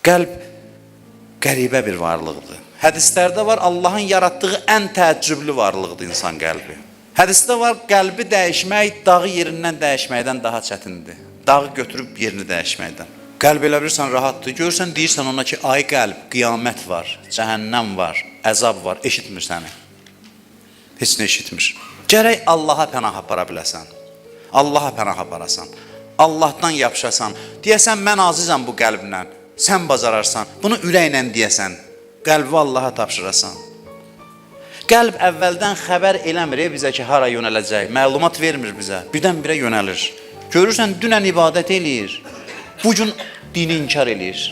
Qəlb qəribə bir varlıqdır. Hədislərdə var, Allahın yaratdığı ən təəccüblü varlıqdır insan qəlbi. Hədisdə var, qəlbi dəyişmək dağı yerindən dəyişməkdən daha çətindir. Dağı götürüb yerini dəyişməkdən. Qəlb elə bilirsən rahatdır, görürsən, deyirsən ona ki, ay qəlb, qiyamət var, cəhənnəm var, əzab var, eşitmir səni. Heç nə eşitmir. Gərək Allaha pənah apara biləsən. Allaha pənah aparasan. Allahdan yapışasan. Deyəsən, mən azizəm bu qəlblə. Sən bacararsan. Bunu ürəklə deyəsən. Qəlbi Allaha tapşırasan. Qəlb əvvəldən xəbər eləmir bizə ki, hara yönələcək. Məlumat vermir bizə. Birdən-birə yönəlir. Görürsən, dünən ibadət eləyir. Bugün dini inkar eləyir.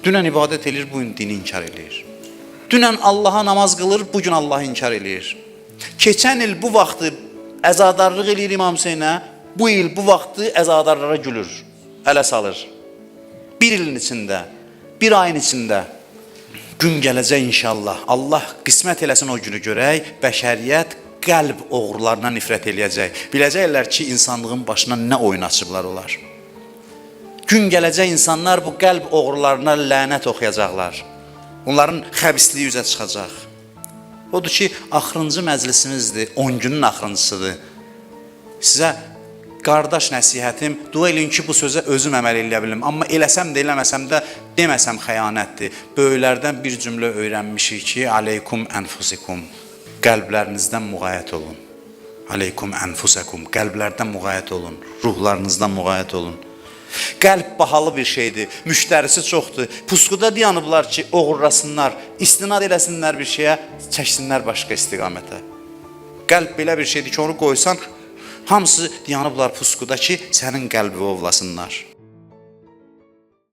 Dünən ibadət eləyir, bugün dini inkar eləyir. Dünən Allaha namaz qılır, bugün Allahı inkar eləyir. Keçən il bu vaxtı əzadarlıq eləyir İmam Hüseynə, bu il bu vaxtı əzadarlara gülür, ələ salır. Bir ilin içində, bir ayın içində gün gələcək inşallah. Allah qismət eləsin o günü görək, bəşəriyyət qəlb oğrularına nifrət eləyəcək. Biləcəklər ki, insanlığın başına nə oyun açıblar olar. Gün gələcək insanlar bu qəlb oğrularına lənət oxuyacaqlar. Onların xəbisliyi üzə çıxacaq. Odur ki, axırıncı məclisimizdir, 10 günün axırıncısıdır. Sizə qardaş nəsihətim, dua eləyin ki, bu sözə özüm əməl eləyə bilim. Amma eləsəm də, eləməsəm də deməsəm xəyanətdir. Böyüklərdən bir cümlə öyrənmişik ki, aleykum ənfusikum, qəlblərinizdən müğayət olun. Aleykum ənfusakum, qəlblərdən müğayət olun, ruhlarınızdan müğayət olun. Qəlb bahalı bir şeydir, müştərisi çoxdur. Pusquda dayanıblar ki, oğurlasınlar, istinad eləsinlər bir şeyə, çəksinlər başqa istiqamətə. Qəlb belə bir şeydir ki, onu qoysan, hamısı dayanıblar pusquda ki, sənin qəlbi ovlasınlar.